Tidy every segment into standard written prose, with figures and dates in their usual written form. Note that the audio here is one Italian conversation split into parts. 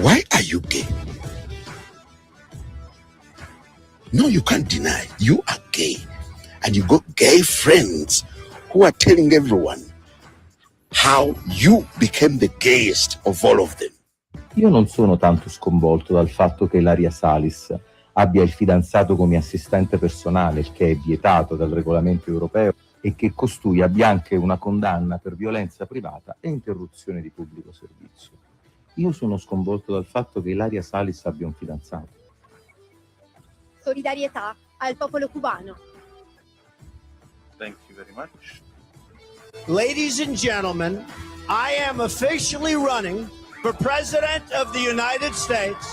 Why are you gay? No, you can't deny you are gay. And you got gay friends who are telling everyone how you became the gayest of all of them. Io non sono tanto sconvolto dal fatto che Ilaria Salis abbia il fidanzato come assistente personale, il che è vietato dal regolamento europeo, e che costui abbia anche una condanna per violenza privata e interruzione di pubblico servizio. Io sono sconvolto dal fatto che Ilaria Salis abbia un fidanzato. Solidarietà al popolo cubano. Thank you very much. Ladies and gentlemen, I am officially running for President of the United States.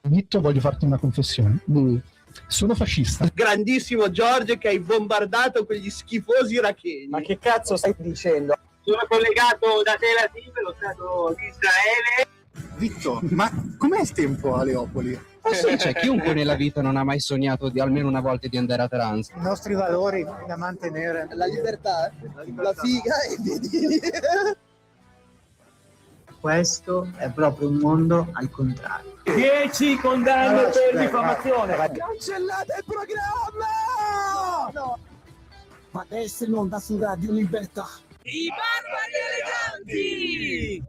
Vitto, voglio farti una confessione. Sono fascista. Grandissimo George che hai bombardato quegli schifosi iracheni. Ma che cazzo stai dicendo? Sono collegato da Tel Aviv, lo Stato di Israele. Vitto, ma com'è il tempo a Leopoli? Sì, c'è chiunque nella vita non ha mai sognato di almeno una volta di andare a trans. I nostri valori da mantenere. La libertà, la figa e i piedini. Questo è proprio un mondo al contrario. 10 condanne per diffamazione. Cancellate il programma! No. Ma adesso non da su Radio Libertà. I barbari eleganti!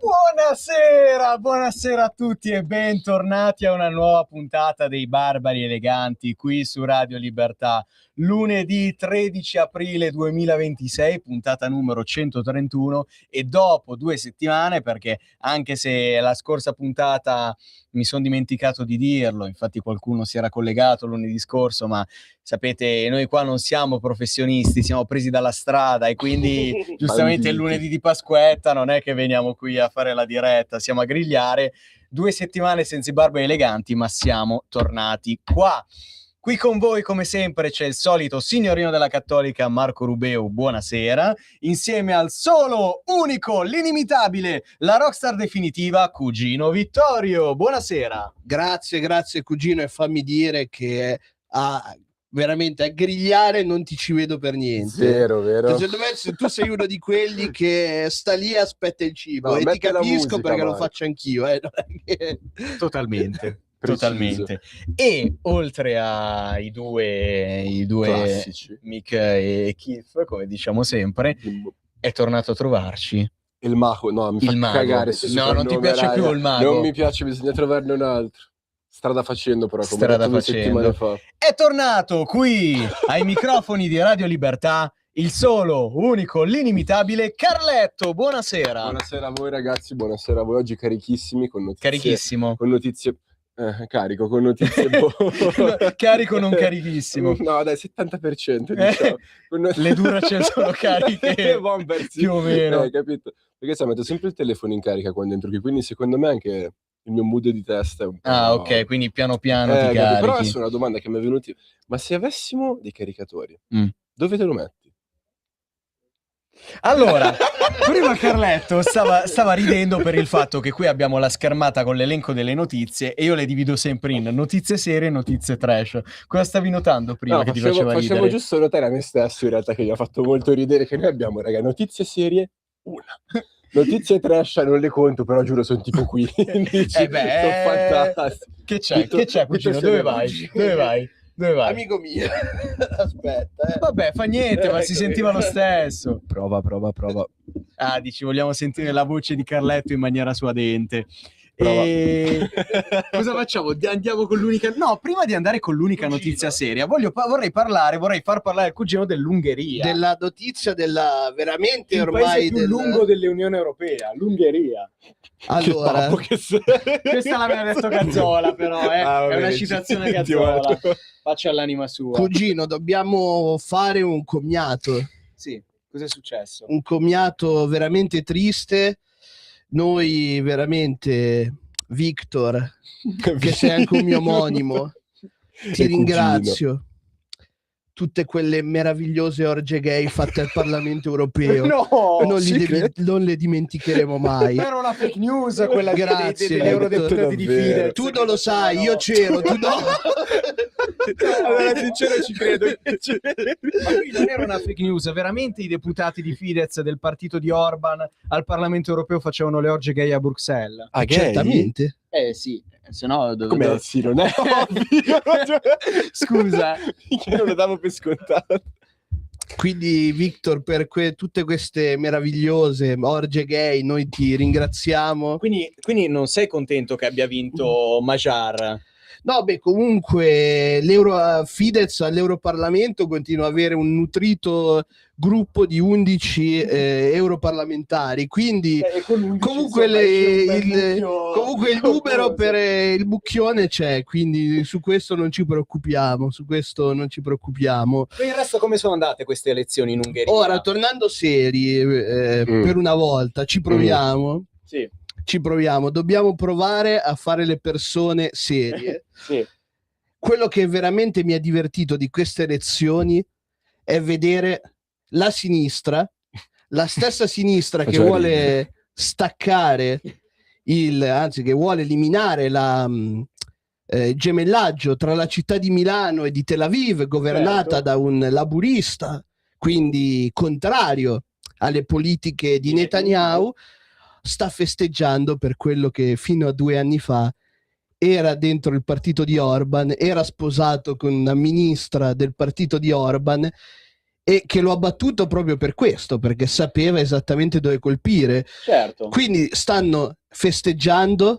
Buonasera a tutti e bentornati a una nuova puntata dei Barbari Eleganti qui su Radio Libertà. Lunedì 13 aprile 2026, puntata numero 131, e dopo 2 settimane, perché anche se la scorsa puntata mi sono dimenticato di dirlo, infatti qualcuno si era collegato lunedì scorso, ma sapete, noi qua non siamo professionisti, siamo presi dalla strada e quindi giustamente il lunedì di Pasquetta non è che veniamo qui a fare la diretta, siamo a grigliare. 2 settimane senza i Barbari Eleganti, ma siamo tornati qua. Qui con voi, come sempre, c'è il solito signorino della Cattolica Marco Rubeu, buonasera, insieme al solo, unico, l'inimitabile, la rockstar definitiva, Cugino Vittorio, buonasera. Grazie cugino, e fammi dire che veramente a grigliare non ti ci vedo per niente. Vero. Secondo me tu sei uno di quelli che sta lì e aspetta il cibo, No, e ti mette la capisco musica, perché lo Marco. faccio anch'io. Non è che... Totalmente. Preciso. Totalmente. E oltre ai due Classici. Mick e Keith, come diciamo sempre, è tornato a trovarci Il mago, no, mi fa il mago. cagare. No, non ti piace più il mago. Non mi piace, bisogna trovarne un altro. Strada facendo, però, come Strada detto 2 facendo. settimane fa. È tornato qui ai microfoni di Radio Libertà il solo, unico, l'inimitabile Carletto. Buonasera. Buonasera a voi ragazzi, buonasera a voi. Oggi carichissimi con notizie. Carichissimo. Con notizie... carico, con notizie... Carico non carichissimo. No, dai, 70%, diciamo. Le Duracell sono cariche Bomber, sì. più o meno. Capito? Perché sai, metto sempre il telefono in carica quando entro qui, quindi secondo me anche il mio mood di testa è un po'... Ah, ok, quindi piano piano ti capito? carichi. Però adesso una domanda che mi è venuta: ma se avessimo dei caricatori, dove te lo metti? Allora, prima Carletto stava ridendo per il fatto che qui abbiamo la schermata con l'elenco delle notizie e io le divido sempre in notizie serie e notizie trash. Cosa stavi notando prima No, che ti faceva facevo ridere? giusto notare a me stesso in realtà che mi ha fatto molto ridere che noi abbiamo, raga, notizie serie, una. Notizie trash non le conto, però giuro sono tipo 15. Sono fantastiche. Che c'è, cugino? Dove vai? Dove vai? Amico mio, aspetta. Vabbè, fa niente, ma si sentiva lo stesso. Prova. Ah, dici, vogliamo sentire la voce di Carletto in maniera suadente. Prova. Cosa facciamo? Andiamo con l'unica... No, prima di andare con l'unica notizia seria, vorrei far parlare il cugino dell'Ungheria. Della notizia della veramente il ormai paese più lungo dell'Unione Europea, l'Ungheria. Allora, Questa l'aveva detto Cazzola, però, è una citazione Cazzola. Faccia all'anima sua. cugino, dobbiamo fare un commiato. Sì, cos'è successo? Un commiato veramente triste. Noi veramente, Victor, che sei anche un mio omonimo, ti ringrazio. tutte quelle meravigliose orge gay fatte al Parlamento europeo. Non le dimenticheremo mai. Era una fake news quella Grazie, degli eurodeputati di Fidesz. Tu non lo sai, io c'ero, tu no. Allora, sincero, ci credo. Ma qui non era una fake news, veramente i deputati di Fidesz del partito di Orban al Parlamento europeo facevano le orge gay a Bruxelles. Ah, certamente. Sì, se no come sì, non è ovvio. Scusa, che non lo davo per scontato. Quindi Victor, per tutte queste meravigliose orge gay noi ti ringraziamo. quindi non sei contento che abbia vinto Magyar? No, beh, comunque Fidesz all'Europarlamento continua ad avere un nutrito gruppo di 11 europarlamentari, quindi comunque il numero per il mucchione c'è, quindi su questo non ci preoccupiamo, Per il resto come sono andate queste elezioni in Ungheria? Ora, tornando seri, per una volta, ci proviamo? Sì. Ci proviamo, dobbiamo provare a fare le persone serie. Sì. Quello che veramente mi ha divertito di queste elezioni è vedere la sinistra, la stessa sinistra che vuole staccare anzi che vuole eliminare il gemellaggio tra la città di Milano e di Tel Aviv, governata da un laburista, quindi contrario alle politiche di Netanyahu, sta festeggiando per quello che fino a 2 anni fa era dentro il partito di Orban, era sposato con una ministra del partito di Orban e che lo ha battuto proprio per questo, perché sapeva esattamente dove colpire. Certo. Quindi stanno festeggiando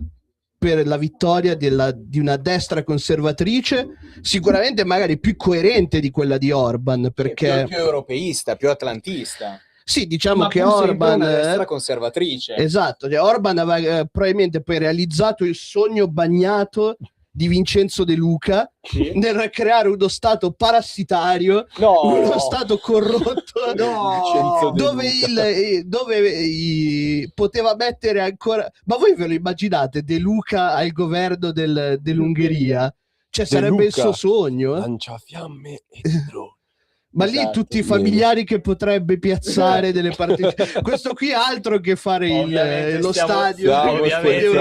per la vittoria di una destra conservatrice, sicuramente magari più coerente di quella di Orban, perché più europeista, più atlantista. Sì, diciamo Ma che pur sempre Orban una destra conservatrice. Esatto, Orban aveva probabilmente poi realizzato il sogno bagnato di Vincenzo De Luca nel creare uno stato parassitario, uno stato corrotto, dove poteva mettere ancora. Ma voi ve lo immaginate De Luca al governo dell'Ungheria? Cioè sarebbe il suo sogno? Lanciafiamme e droni. Ma lì tutti i familiari che potrebbe piazzare delle partite. Questo qui è altro che fare lo stadio.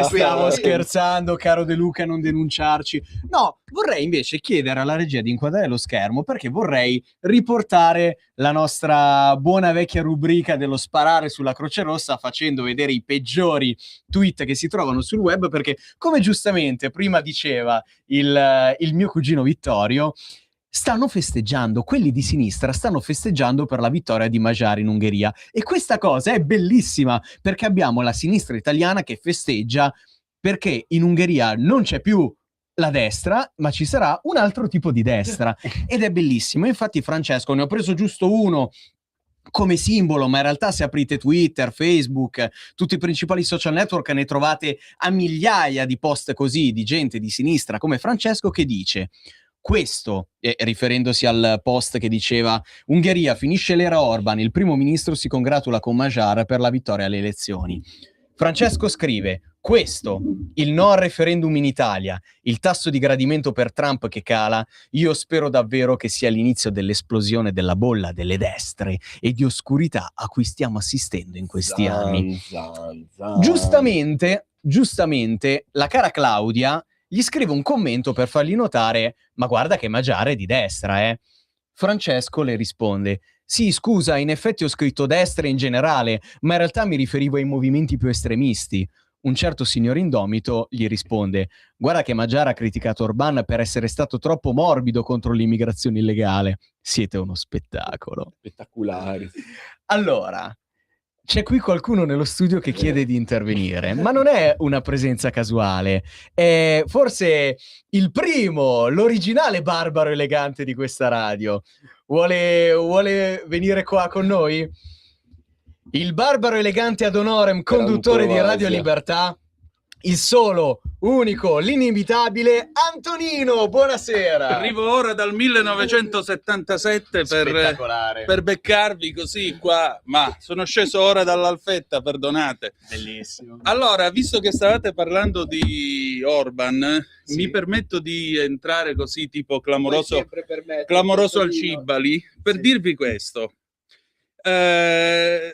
Stiamo scherzando, caro De Luca, non denunciarci. No, vorrei invece chiedere alla regia di inquadrare lo schermo, perché vorrei riportare la nostra buona vecchia rubrica dello sparare sulla Croce Rossa, facendo vedere i peggiori tweet che si trovano sul web, perché come giustamente prima diceva il mio cugino Vittorio, stanno festeggiando, quelli di sinistra stanno festeggiando per la vittoria di Magyar in Ungheria, e questa cosa è bellissima perché abbiamo la sinistra italiana che festeggia perché in Ungheria non c'è più la destra, ma ci sarà un altro tipo di destra ed è bellissimo. Infatti Francesco, ne ho preso giusto uno come simbolo, ma in realtà se aprite Twitter, Facebook, tutti i principali social network, ne trovate a migliaia di post così di gente di sinistra come Francesco che dice: questo, riferendosi al post che diceva Ungheria finisce l'era Orban, il primo ministro si congratula con Magyar per la vittoria alle elezioni. Francesco scrive: questo, il no al referendum in Italia, il tasso di gradimento per Trump che cala, io spero davvero che sia l'inizio dell'esplosione della bolla delle destre e di oscurità a cui stiamo assistendo in questi anni. Giustamente, la cara Claudia gli scrive un commento per fargli notare: ma guarda che Magyar è di destra, eh? Francesco le risponde: sì, scusa, in effetti ho scritto destra in generale, ma in realtà mi riferivo ai movimenti più estremisti. Un certo signor Indomito gli risponde: guarda che Magyar ha criticato Orban per essere stato troppo morbido contro l'immigrazione illegale. Siete uno spettacolo. Spettacolare. Allora, c'è qui qualcuno nello studio che chiede di intervenire, ma non è una presenza casuale, è forse il primo, l'originale Barbaro Elegante di questa radio. Vuole venire qua con noi? Il Barbaro Elegante ad honorem, conduttore di Radio Libertà, il solo, unico, l'inimitabile Antonino. Buonasera. Arrivo ora dal 1977 per beccarvi così qua, ma sono sceso ora dall'Alfetta, perdonate. Bellissimo. Allora, visto che stavate parlando di Orban, mi permetto di entrare così tipo clamoroso al Cibali per dirvi questo.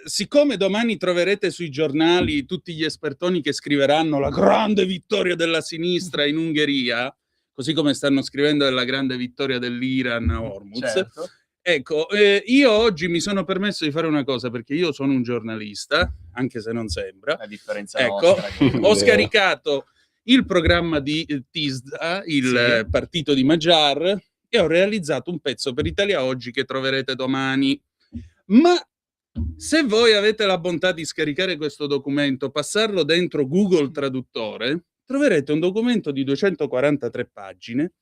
Siccome domani troverete sui giornali tutti gli espertoni che scriveranno la grande vittoria della sinistra in Ungheria, così come stanno scrivendo della grande vittoria dell'Iran a Hormuz, certo. Ecco, io oggi mi sono permesso di fare una cosa, perché io sono un giornalista, anche se non sembra. La differenza ecco, nostra, ho scaricato il programma di TISDA, il partito di Magyar, e ho realizzato un pezzo per Italia Oggi che troverete domani. Ma se voi avete la bontà di scaricare questo documento, passarlo dentro Google Traduttore, troverete un documento di 243 pagine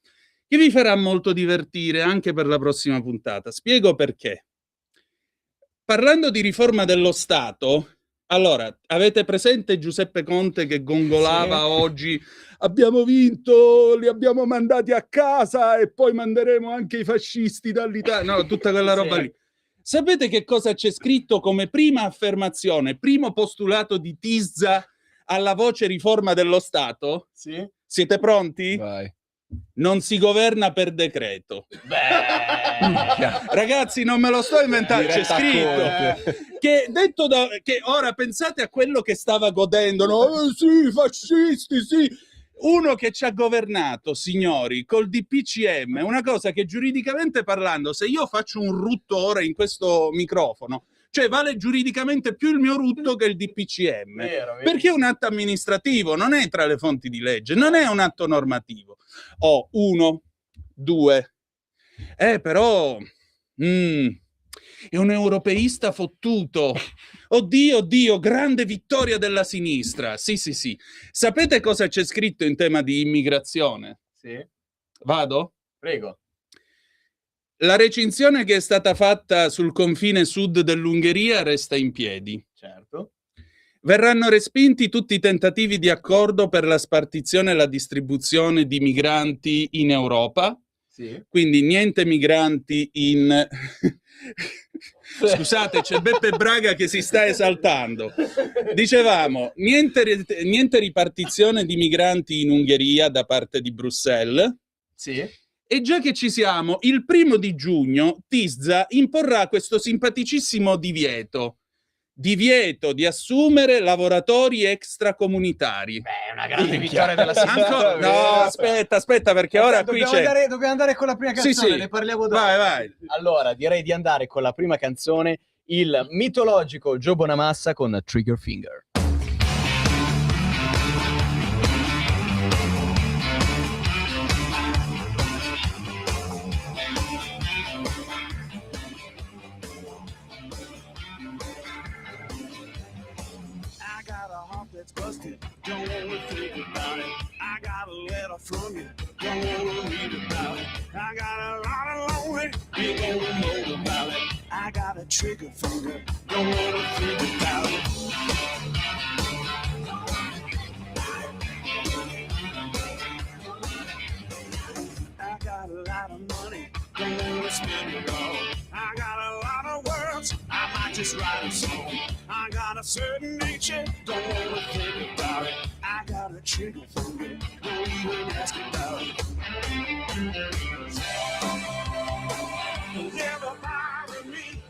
che vi farà molto divertire anche per la prossima puntata. Spiego perché. Parlando di riforma dello Stato, allora, avete presente Giuseppe Conte che gongolava oggi: abbiamo vinto, li abbiamo mandati a casa e poi manderemo anche i fascisti dall'Italia, no, tutta quella roba lì. Sapete che cosa c'è scritto come prima affermazione, primo postulato di TISDA alla voce riforma dello Stato? Sì. Siete pronti? Vai. Non si governa per decreto. Ragazzi, non me lo sto inventando, c'è scritto. Che detto che ora pensate a quello che stava godendo, no? Sì, fascisti, sì. Uno che ci ha governato, signori, col DPCM, una cosa che giuridicamente parlando, se io faccio un rutto ora in questo microfono, cioè vale giuridicamente più il mio rutto che il DPCM, perché è un atto amministrativo, non è tra le fonti di legge, non è un atto normativo. Oh, 1, 2, però è un europeista fottuto. Oddio, grande vittoria della sinistra. Sì. Sapete cosa c'è scritto in tema di immigrazione? Sì. Vado? Prego. La recinzione che è stata fatta sul confine sud dell'Ungheria resta in piedi. Certo. Verranno respinti tutti i tentativi di accordo per la spartizione e la distribuzione di migranti in Europa. Sì. Quindi niente migranti in... Scusate, c'è Beppe Braga che si sta esaltando. Dicevamo, niente ripartizione di migranti in Ungheria da parte di Bruxelles. Sì. E già che ci siamo, il 1° giugno TISDA imporrà questo simpaticissimo divieto di assumere lavoratori extracomunitari. Beh, è una grande vittoria della sinistra. No, aspetta, perché ora qui c'è... Dobbiamo andare con la prima canzone, Sì. ne parliamo dopo. Vai. Allora, direi di andare con la prima canzone, il mitologico Joe Bonamassa con Trigger Finger. Busted, don't wanna think about it. I got a letter from you, don't wanna read about it. I got a lot of lonely, you gonna know about it. I got a trigger finger, don't wanna think about it. I got a lot of money, don't wanna spend it all. I got a lot of words, I might just write a song. I got a certain nature, don't wanna think about it. I got a trigger finger, don't even ask about it. Never bother me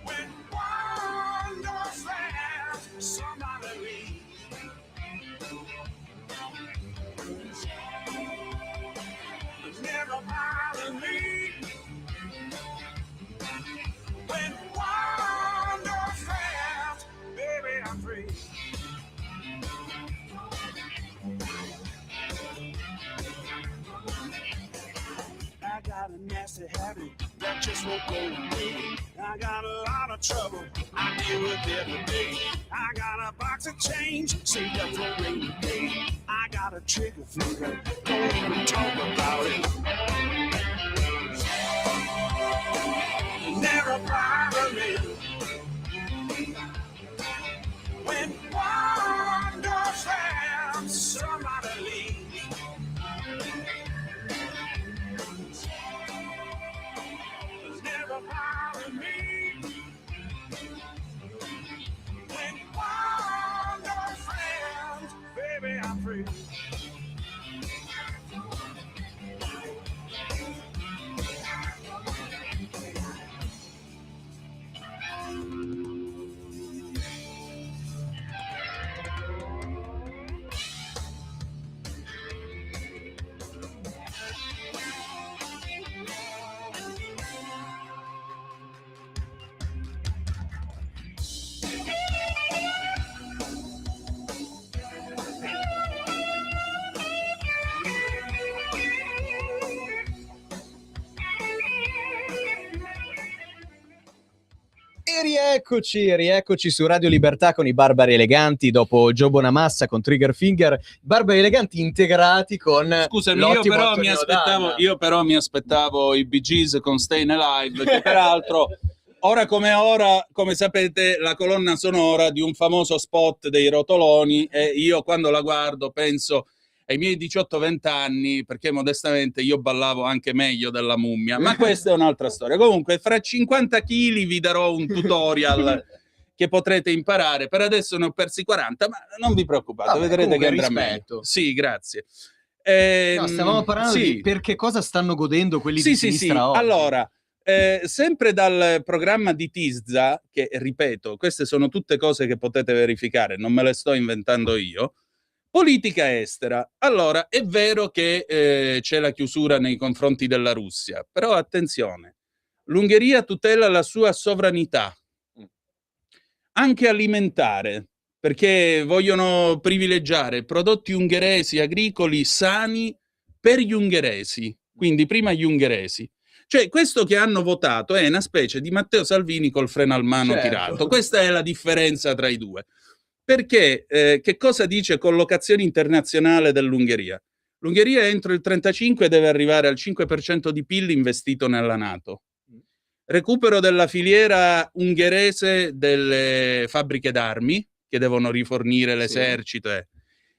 when one goes fast, somebody leaves. Never bother me when one goes fast, baby, I'm free. I got a nasty habit that just won't go away. I got a lot of trouble I deal with every day. I got a box of change saved up for a rainy day. I got a trigger finger, don't even talk about it. Never bother me when one goes Rieccoci su Radio Libertà con i Barbari Eleganti dopo Joe Bonamassa con Trigger Finger, Barbari Eleganti integrati con Scusami, l'ottimo io Antonio Danna. mi aspettavo i Bee Gees con Stayin' Alive, che peraltro ora, come sapete, la colonna sonora di un famoso spot dei Rotoloni, e io quando la guardo penso ai miei 18-20 anni, perché modestamente io ballavo anche meglio della Mummia, ma questa è un'altra storia. Comunque, fra 50 kg vi darò un tutorial che potrete imparare. Per adesso ne ho persi 40, ma non vi preoccupate, vedrete che andrà meglio. Sì, grazie. No, stavamo parlando di per che cosa stanno godendo quelli di sinistra oggi. Allora, sempre dal programma di Tisza, che ripeto, queste sono tutte cose che potete verificare, non me le sto inventando io. Politica estera. Allora, è vero che c'è la chiusura nei confronti della Russia, però attenzione, l'Ungheria tutela la sua sovranità, anche alimentare, perché vogliono privilegiare prodotti ungheresi agricoli sani per gli ungheresi, quindi prima gli ungheresi. Cioè, questo che hanno votato è una specie di Matteo Salvini col freno a mano tirato. Questa è la differenza tra i due. Perché che cosa dice collocazione internazionale dell'Ungheria? L'Ungheria entro il 35 deve arrivare al 5% di PIL investito nella NATO. Recupero della filiera ungherese delle fabbriche d'armi, che devono rifornire l'esercito.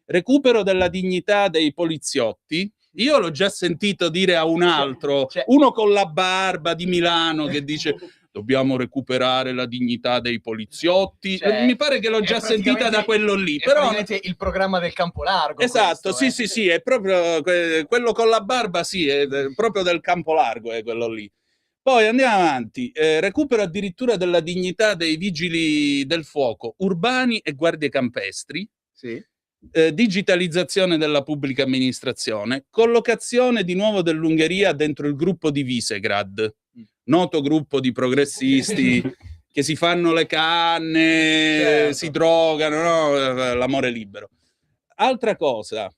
Recupero della dignità dei poliziotti. Io l'ho già sentito dire a un altro, uno con la barba di Milano, che dice... Dobbiamo recuperare la dignità dei poliziotti. Mi pare che l'ho già sentita da quello lì. Però il programma del campo largo. Esatto, questo, sì, è proprio quello con la barba, sì, è proprio del campo largo, è quello lì. Poi andiamo avanti. Recupero addirittura della dignità dei vigili del fuoco urbani e guardie campestri. Sì. Digitalizzazione della pubblica amministrazione, collocazione di nuovo dell'Ungheria dentro il gruppo di Visegrad, noto gruppo di progressisti che si fanno le canne, si drogano, no? L'amore libero. Altra cosa,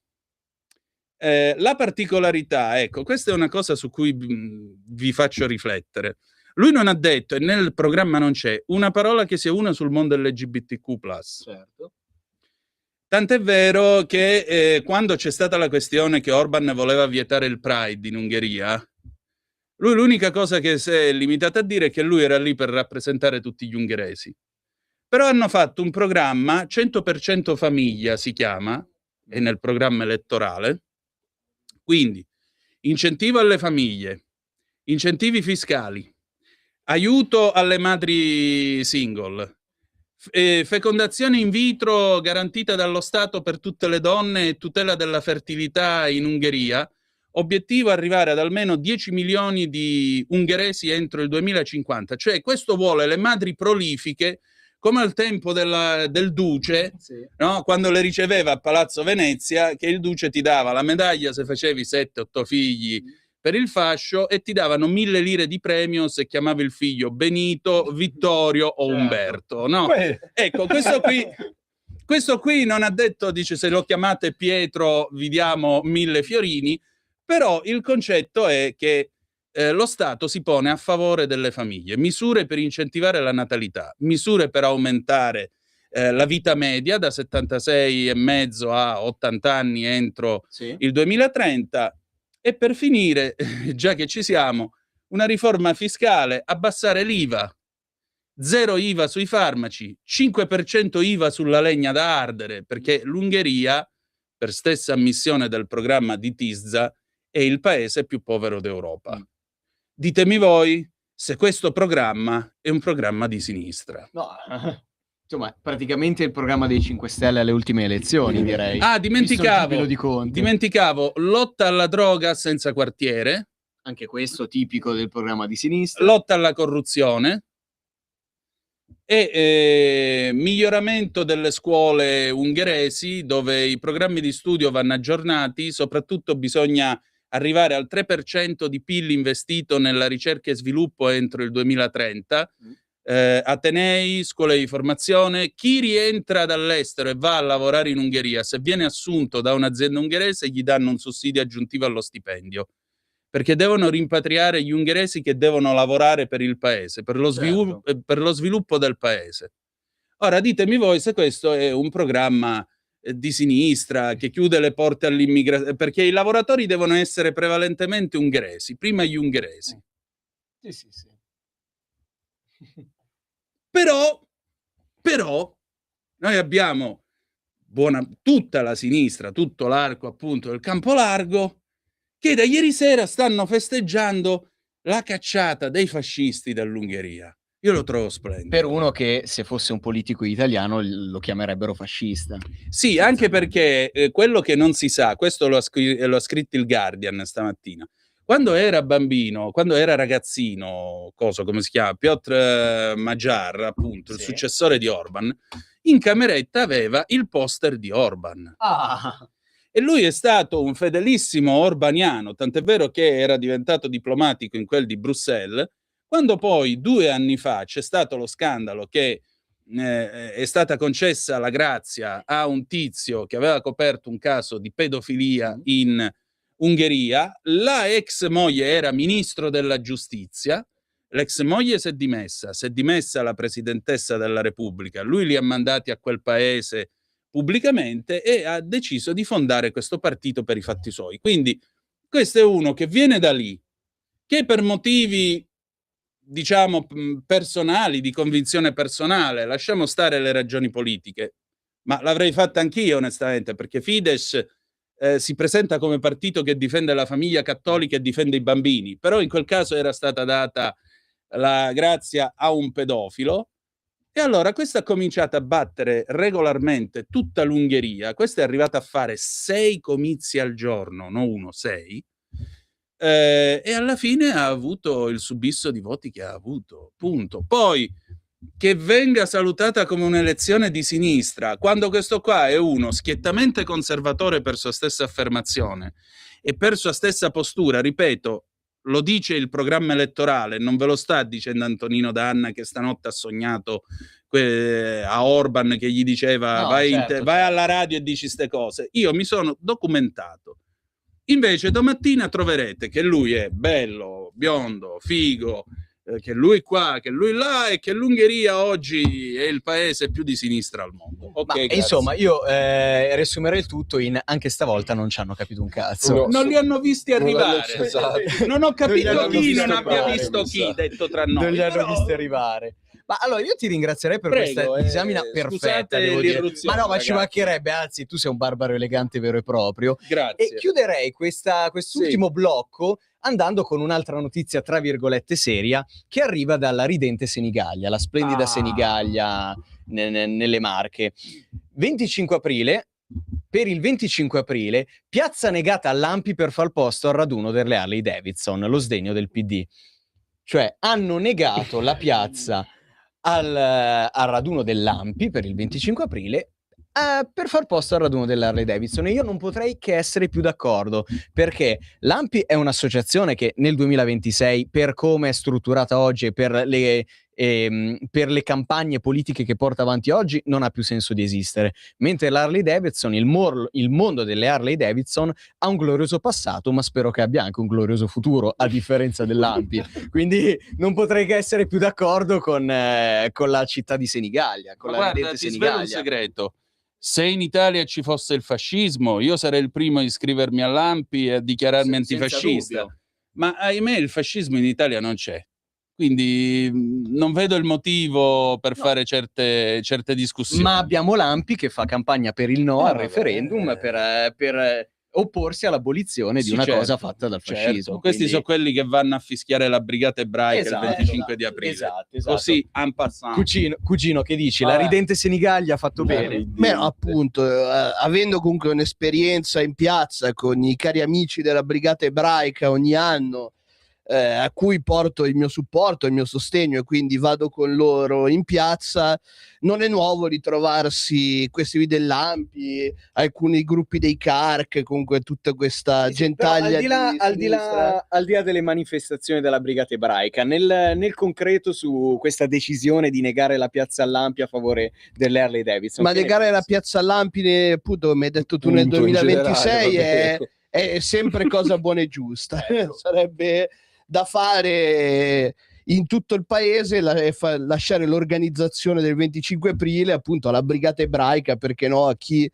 la particolarità, ecco, questa è una cosa su cui vi faccio riflettere. Lui non ha detto, e nel programma non c'è, una parola che sia una sul mondo LGBTQ+. Certo. Tant'è vero che quando c'è stata la questione che Orban voleva vietare il Pride in Ungheria, lui l'unica cosa che si è limitato a dire è che lui era lì per rappresentare tutti gli ungheresi. Però hanno fatto un programma, 100% famiglia si chiama, è nel programma elettorale, quindi incentivo alle famiglie, incentivi fiscali, aiuto alle madri single, fecondazione in vitro garantita dallo Stato per tutte le donne e tutela della fertilità in Ungheria. Obiettivo arrivare ad almeno 10 milioni di ungheresi entro il 2050. Cioè questo vuole le madri prolifiche come al tempo del Duce, no? Quando le riceveva a Palazzo Venezia, che il Duce ti dava la medaglia se facevi 7-8 figli per il fascio e ti davano 1.000 lire di premio se chiamavi il figlio Benito, Vittorio o Umberto. No? Ecco, questo qui non ha detto, dice, se lo chiamate Pietro vi diamo 1.000 fiorini, però il concetto è che lo Stato si pone a favore delle famiglie, misure per incentivare la natalità, misure per aumentare la vita media da 76,5 a 80 anni entro il 2030 e per finire, già che ci siamo, una riforma fiscale, abbassare l'IVA, 0 IVA sui farmaci, 5% IVA sulla legna da ardere, perché l'Ungheria, per stessa ammissione del programma di Tisza, è il paese più povero d'Europa. Ditemi voi se questo programma è un programma di sinistra. No, insomma, praticamente il programma dei 5 Stelle alle ultime elezioni, direi. Ah, dimenticavo, lotta alla droga senza quartiere. Anche questo tipico del programma di sinistra. Lotta alla corruzione. E miglioramento delle scuole ungheresi, dove i programmi di studio vanno aggiornati, soprattutto bisogna arrivare al 3% di PIL investito nella ricerca e sviluppo entro il 2030, atenei, scuole di formazione. Chi rientra dall'estero e va a lavorare in Ungheria, se viene assunto da un'azienda ungherese, gli danno un sussidio aggiuntivo allo stipendio. perché devono rimpatriare gli ungheresi che devono lavorare per il paese, per lo sviluppo del paese. Ora ditemi voi se questo è un programma di sinistra che chiude le porte all'immigrazione, perché i lavoratori devono essere prevalentemente ungheresi, prima gli ungheresi. Sì. Però noi abbiamo tutta la sinistra, tutto l'arco appunto del Campo Largo, che da ieri sera stanno festeggiando la cacciata dei fascisti dall'Ungheria. Io lo trovo splendido. Per uno che, se fosse un politico italiano, lo chiamerebbero fascista. Sì, anche perché quello che non si sa, questo lo ha scritto il Guardian stamattina, quando era bambino, quando era ragazzino, come si chiama? Piotr Magyar, appunto, il successore di Orban, in cameretta aveva il poster di Orban. E lui è stato un fedelissimo orbaniano, tant'è vero che era diventato diplomatico in quel di Bruxelles. Quando poi 2 anni fa c'è stato lo scandalo che è stata concessa la grazia a un tizio che aveva coperto un caso di pedofilia in Ungheria, la ex moglie era ministro della giustizia, l'ex moglie si è dimessa la presidentessa della Repubblica, lui li ha mandati a quel paese pubblicamente e ha deciso di fondare questo partito per i fatti suoi. Quindi questo è uno che viene da lì, che per motivi diciamo personali, di convinzione personale, lasciamo stare le ragioni politiche, ma l'avrei fatta anch'io onestamente, perché Fidesz si presenta come partito che difende la famiglia cattolica e difende i bambini, però in quel caso era stata data la grazia a un pedofilo. E allora questo ha cominciato a battere regolarmente tutta l'Ungheria, questo è arrivato a fare 6 comizi al giorno, non 1, 6, e alla fine ha avuto il subisso di voti che ha avuto, punto. Poi che venga salutata come un'elezione di sinistra, quando questo qua è uno schiettamente conservatore per sua stessa affermazione e per sua stessa postura, ripeto, lo dice il programma elettorale, non ve lo sta dicendo Antonino Danna che stanotte ha sognato a Orban che gli diceva vai alla radio e dici ste cose. Io mi sono documentato. Invece domattina troverete che lui è bello, biondo, figo, che lui qua, che lui là e che l'Ungheria oggi è il paese più di sinistra al mondo. Okay, insomma, io riassumerei il tutto in anche stavolta non ci hanno capito un cazzo. Non li hanno visti arrivare. Non ho capito chi non abbia visto chi, detto tra noi. Non li hanno visti arrivare. Ma allora io ti ringrazierei per questa disamina perfetta, devo dire. Ma no, ma ci mancherebbe, anzi tu sei un barbaro elegante vero e proprio. Grazie. E chiuderei quest'ultimo blocco andando con un'altra notizia tra virgolette seria che arriva dalla ridente Senigallia, la splendida Senigallia nelle Marche. 25 aprile, per il 25 aprile, piazza negata all'Ampi per far posto al raduno delle Harley Davidson, lo sdegno del PD. Cioè hanno negato la piazza al raduno dell'Ampi per il 25 aprile per far posto al raduno dell'Harley Davidson, e io non potrei che essere più d'accordo, perché l'Ampi è un'associazione che nel 2026, per come è strutturata oggi e per le campagne politiche che porta avanti oggi, non ha più senso di esistere, mentre l'Harley Davidson, il mondo delle Harley Davidson ha un glorioso passato, ma spero che abbia anche un glorioso futuro, a differenza dell'Ampi. Quindi non potrei che essere più d'accordo con la città di Senigallia, con la ridente Senigallia. Ti svelo un segreto: se in Italia ci fosse il fascismo, io sarei il primo a iscrivermi all'Ampi e a dichiararmi antifascista. Ma ahimè il fascismo in Italia non c'è. Quindi non vedo il motivo per fare certe discussioni. Ma abbiamo l'Ampi che fa campagna per il no al referendum, per opporsi all'abolizione di una cosa fatta dal fascismo. Questi sono quelli che vanno a fischiare la brigata ebraica il 25 di aprile. Esatto. Così, en passant. Cugino, che dici? La ridente Senigallia ha fatto bene? Beh, appunto, avendo comunque un'esperienza in piazza con i cari amici della brigata ebraica ogni anno, a cui porto il mio supporto, il mio sostegno, e quindi vado con loro in piazza, non è nuovo ritrovarsi questi dell'Ampi, alcuni gruppi dei CARC, comunque tutta questa gentaglia al di là delle manifestazioni della brigata ebraica, nel concreto su questa decisione di negare la piazza all'Ampi a favore delle Harley Davidson. Ma negare la piazza all'Ampi, appunto, come hai detto tu, nel 2026 è sempre cosa buona e giusta. Sarebbe da fare in tutto il paese, lasciare l'organizzazione del 25 aprile appunto alla Brigata Ebraica, perché no, a chi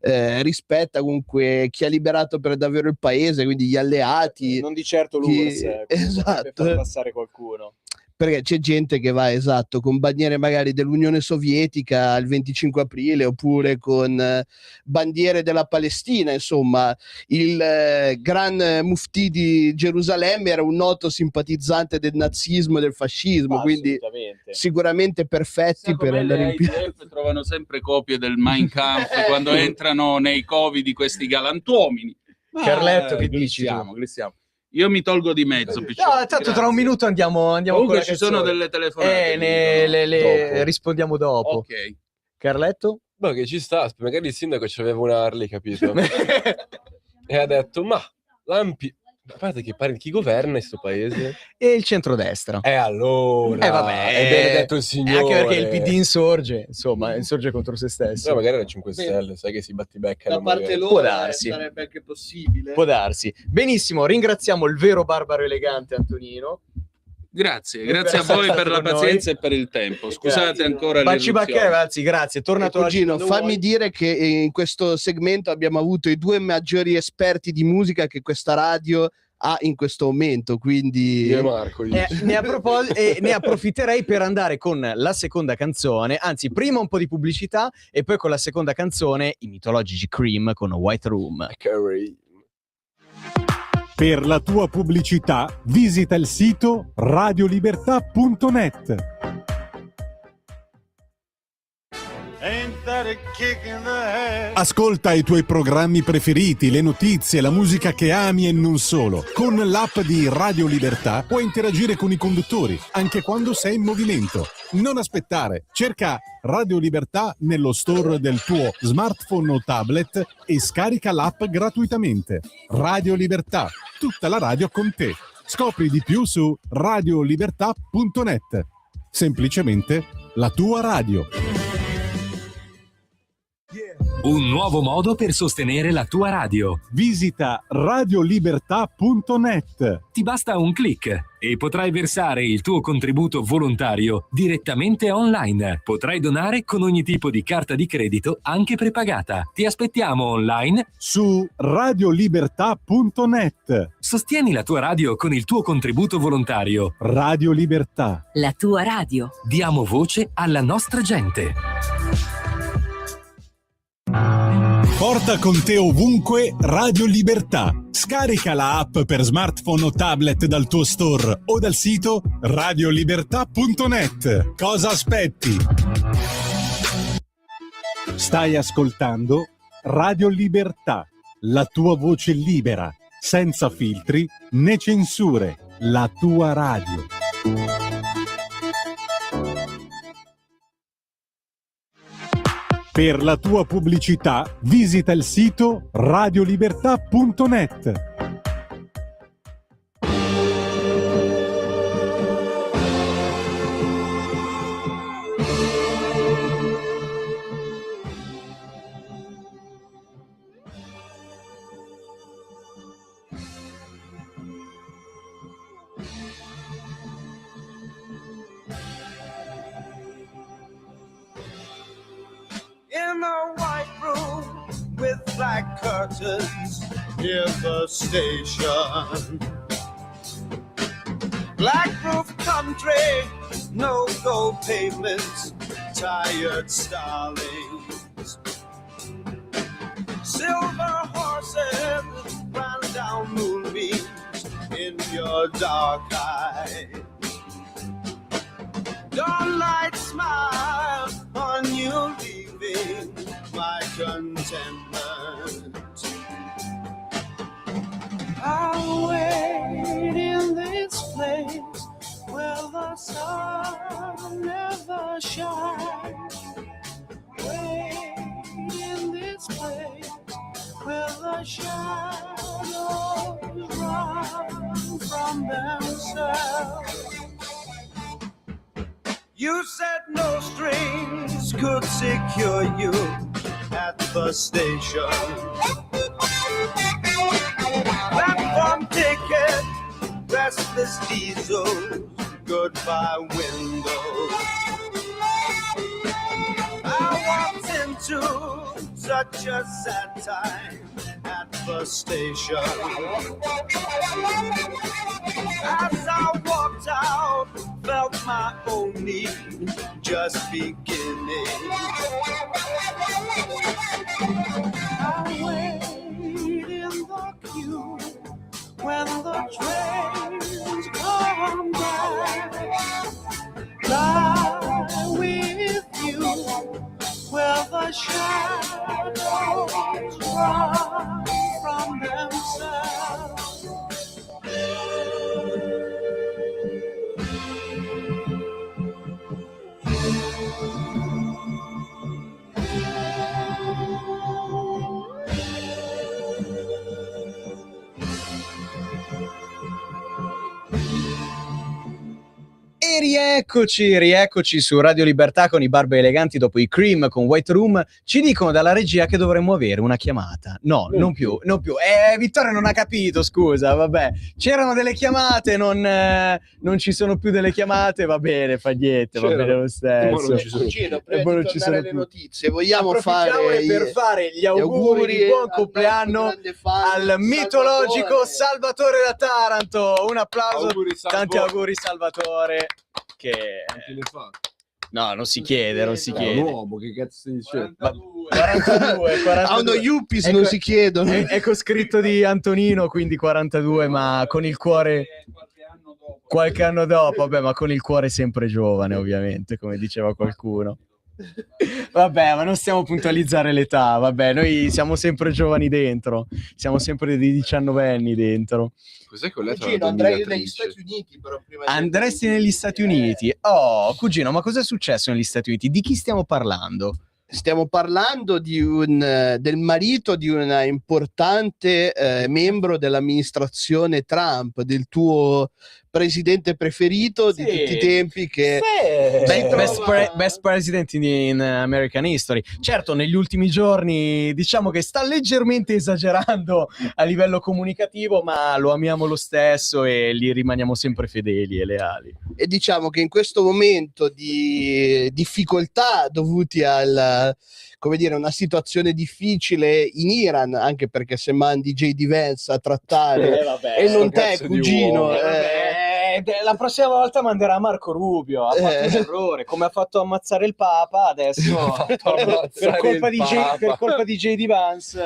rispetta comunque chi ha liberato per davvero il paese, quindi gli alleati. Non di certo l'URSS, esatto, far passare qualcuno. Perché c'è gente che va, esatto, con bandiere magari dell'Unione Sovietica il 25 aprile, oppure con bandiere della Palestina. Insomma, il gran muftì di Gerusalemme era un noto simpatizzante del nazismo e del fascismo, quindi sicuramente perfetti per andare in piedi. Trovano sempre copie del Mein Kampf quando entrano nei covi di questi galantuomini. Carletto, che dici? Glissiamo. Io mi tolgo di mezzo, Piccione. No, tanto tra un minuto andiamo Comunque ci sono delle telefonate. Le rispondiamo dopo. Ok. Carletto? No, che ci sta, magari il sindaco c'aveva una Harley, capito? E ha detto, ma Lampi... A parte che chi governa in sto paese? E il centrodestra. Allora... vabbè, è benedetto il Signore. Anche perché il PD insorge, insomma, insorge contro se stesso. No, magari era 5 Stelle, sai che si battibeccano. Da parte loro può darsi. sarebbe anche possibile. Può darsi. Benissimo, ringraziamo il vero barbaro elegante Antonino. Grazie a voi per la pazienza e per il tempo. Scusate ancora Baci bacche, anzi, grazie. Tornato Cugino, fammi dire che in questo segmento abbiamo avuto i 2 maggiori esperti di musica che questa radio ha in questo momento, quindi io e Marco ne approfitterei per andare con la seconda canzone, anzi prima un po' di pubblicità e poi con la seconda canzone i mitologici Cream con White Room. Per la tua pubblicità visita il sito radiolibertà.net. Ascolta i tuoi programmi preferiti, le notizie, la musica che ami e non solo. Con l'app di Radio Libertà puoi interagire con i conduttori, anche quando sei in movimento. Non aspettare, cerca Radio Libertà nello store del tuo smartphone o tablet e scarica l'app gratuitamente. Radio Libertà, tutta la radio con te. Scopri di più su radiolibertà.net. Semplicemente la tua radio. Un nuovo modo per sostenere la tua radio. Visita radiolibertà.net. Ti basta un click e potrai versare il tuo contributo volontario direttamente online. Potrai donare con ogni tipo di carta di credito, anche prepagata. Ti aspettiamo online su radiolibertà.net. Sostieni la tua radio con il tuo contributo volontario. Radio Libertà. La tua radio. Diamo voce alla nostra gente. Porta con te ovunque Radio Libertà. Scarica la app per smartphone o tablet dal tuo store o dal sito radiolibertà.net. Cosa aspetti? Stai ascoltando Radio Libertà, la tua voce libera, senza filtri né censure, la tua radio. Per la tua pubblicità visita il sito radiolibertà.net. In a white room with black curtains near the station. Black roof country, no gold pavements, tired starlings. Silver horses ran down moonbeams in your dark eyes. Dawnlight smile on you, leaving my contentment. I'll wait in this place where the sun never shines. Wait in this place where the shadows run from themselves. You said no strings could secure you at the station. Platform ticket, restless diesels, goodbye windows. I walked into such a sad time at the station. As I walked out, felt my own need just beginning. I wait in the queue when the trains come back. Fly with you where the shadows run from themselves. E rieccoci su Radio Libertà con i Barbe Eleganti dopo i Cream con White Room. Ci dicono dalla regia che dovremmo avere una chiamata. No, non più. Vittorio non ha capito, scusa, vabbè. C'erano delle chiamate, non ci sono più delle chiamate, va bene, fa niente, va bene lo stesso. Non ci sono le notizie. Vogliamo fare per fare gli auguri di buon compleanno al mitologico Salvatore da Taranto. Un applauso, tanti auguri Salvatore. Che ne fa? No, non si chiede. Un uomo, che cazzo dice? 42. A uno Yuppies non si chiedono. Ecco scritto di Antonino, quindi 42, ma con il cuore qualche anno dopo, vabbè, ma con il cuore sempre giovane, ovviamente, come diceva qualcuno. Vabbè, ma non stiamo a puntualizzare l'età, vabbè, noi siamo sempre giovani dentro, siamo sempre dei 19enni dentro. Cos'è che ho letto? Cugino, andrei negli Stati Uniti, però prima Andresti negli Stati Uniti? Oh, cugino, ma cosa è successo negli Stati Uniti? Di chi stiamo parlando? Stiamo parlando del marito di una importante membro dell'amministrazione Trump, del tuo presidente preferito di tutti i tempi, che best president in American history. Certo, negli ultimi giorni diciamo che sta leggermente esagerando a livello comunicativo, ma lo amiamo lo stesso e gli rimaniamo sempre fedeli e leali. E diciamo che in questo momento di difficoltà dovuti al, come dire, una situazione difficile in Iran, anche perché se mandi J.D. Vance a trattare e non te, cugino, la prossima volta manderà Marco Rubio. Ha fatto un errore, come ha fatto ammazzare il Papa adesso per colpa di J.D. Vance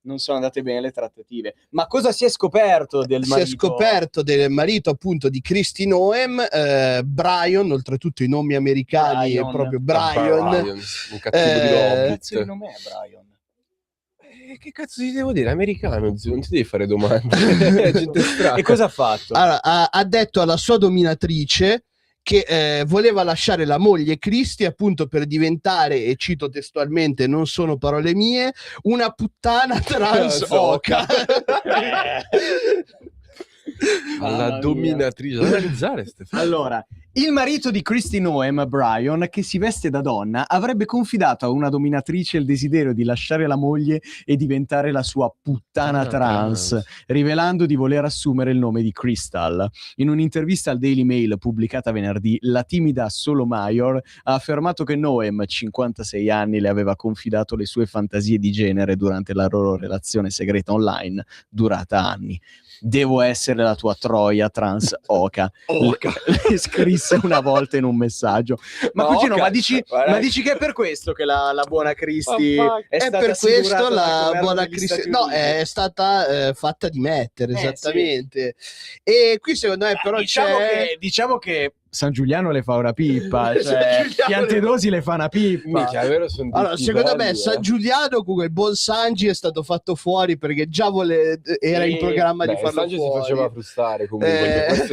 non sono andate bene le trattative. Ma cosa si è scoperto del marito? Si è scoperto del marito appunto di Kristi Noem, Brian, oltretutto i nomi americani è proprio Brian. Un cattivo di Hobbit. Cazzo di nome è Brian? Che cazzo ti devo dire? Americano, zio, non ti devi fare domande. Gente strana. E cosa ha fatto? Allora, ha detto alla sua dominatrice che voleva lasciare la moglie Kristi appunto per diventare, e cito testualmente, non sono parole mie, una puttana trans oca. Alla dominatrice. Analizzare, Stefano. Allora, il marito di Kristi Noem, Brian, che si veste da donna, avrebbe confidato a una dominatrice il desiderio di lasciare la moglie e diventare la sua puttana trans, rivelando di voler assumere il nome di Crystal. In un'intervista al Daily Mail pubblicata venerdì, la timida Sotomayor ha affermato che Noem, 56 anni, le aveva confidato le sue fantasie di genere durante la loro relazione segreta online durata anni. Devo essere la tua troia trans oca. Le scrisse una volta in un messaggio. Ma cugino, ma dici che è per questo che la buona Kristi è stata per questo la buona Kristi è stata fatta dimettere, esattamente. E qui secondo me però diciamo che San Giuliano le fa una pippa, cioè Piantedosi le fa una pippa. Allora, secondo me San Giuliano con il buon Sangi è stato fatto fuori perché già era in programma di farlo Sangi fuori. si faceva frustrare comunque.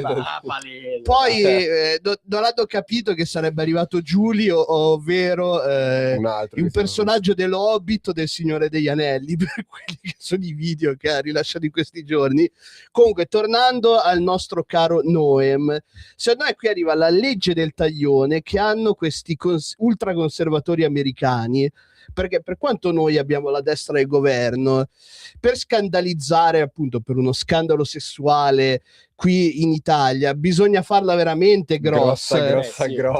Poi non hanno capito che sarebbe arrivato Giulio, ovvero un personaggio dell'Hobbit o del Signore degli Anelli, per quelli che sono i video che ha rilasciato in questi giorni. Comunque, tornando al nostro caro Noem, secondo me qui arriva seguiva la legge del taglione che hanno questi ultraconservatori americani, perché per quanto noi abbiamo la destra del governo, per scandalizzare, appunto, per uno scandalo sessuale qui in Italia bisogna farla veramente grossa.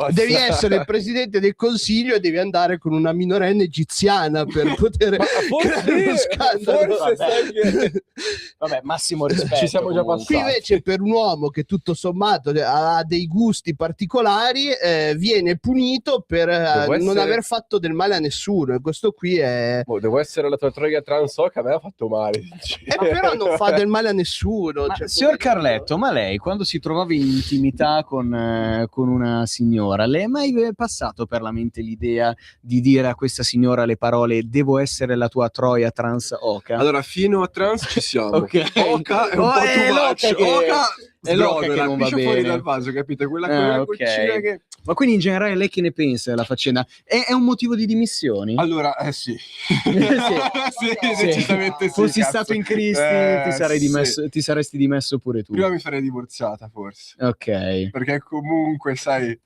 Devi essere il presidente del consiglio e devi andare con una minorenne egiziana per poter creare uno scandalo. Vabbè, massimo rispetto. Ci siamo già Qui invece per un uomo che tutto sommato ha dei gusti particolari viene punito per non aver fatto del male a nessuno, e questo qui è... devo essere la tua troia trans, che a me ha fatto male. Ma però non fa del male a nessuno. Ma, signor Carletto, ma lei quando si trovava in intimità con una signora, le è mai passato per la mente l'idea di dire a questa signora le parole "devo essere la tua troia trans oca"? Allora, fino a trans ci siamo. Ok. Oca è un po' too much. Oca è l'oca che non va piscia fuori bene. dal vaso, capito? Quella Ok. goccina che... Ma quindi in generale lei che ne pensa della faccenda? È un motivo di dimissioni? Allora, sì. Sì. Decisamente sì. Fossi cazzo. stato in Cristi, ti saresti dimesso pure tu. Prima mi sarei divorziata, forse. Ok. Perché comunque, sai,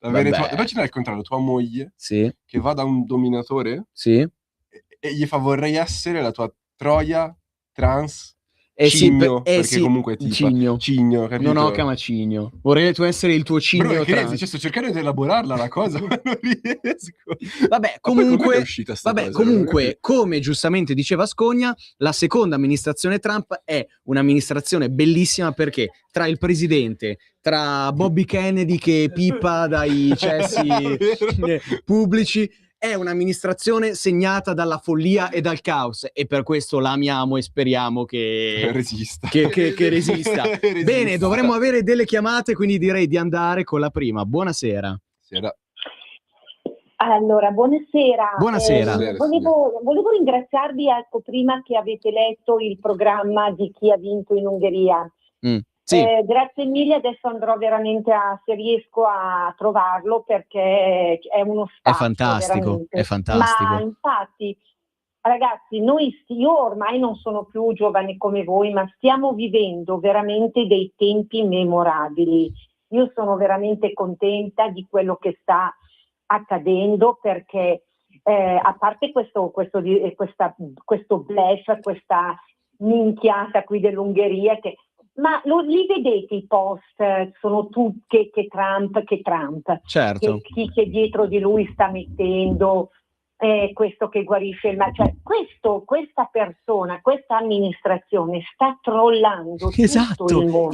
avere Vabbè. immagina al contrario, tua moglie Sì. che va da un dominatore Sì. e gli fa vorrei essere la tua troia trans Cigno, perché sì, comunque tipo cigno, capito? Non oca ma cigno. Vorrei tu essere il tuo cigno Bro, che trans. sto cercando di elaborarla la cosa, ma non riesco. Vabbè, Ma poi com'è che è comunque, uscita sta cosa? come giustamente diceva Scogna, la seconda amministrazione Trump è un'amministrazione bellissima perché tra il presidente, tra Bobby Kennedy che pipa dai cessi pubblici, è un'amministrazione segnata dalla follia e dal caos, e per questo l'amiamo e speriamo che resista. Che resista. Bene, dovremmo avere delle chiamate, quindi direi di andare con la prima. Buonasera. Allora, buonasera. Buonasera. Volevo ringraziarvi, ecco, prima che avete letto il programma di chi ha vinto in Ungheria. Sì. Grazie mille, adesso andrò veramente se riesco a trovarlo, perché è uno È spazio fantastico, veramente. è fantastico. Ma infatti, ragazzi, io ormai non sono più giovane come voi, ma stiamo vivendo veramente dei tempi memorabili. Io sono veramente contenta di quello che sta accadendo, perché a parte questo bluff, questa minchiata qui dell'Ungheria, ma li vedete i post, sono tutti che Trump, Certo. chi dietro di lui sta mettendo questo che guarisce il male, cioè questa persona, questa amministrazione sta trollando tutto il mondo,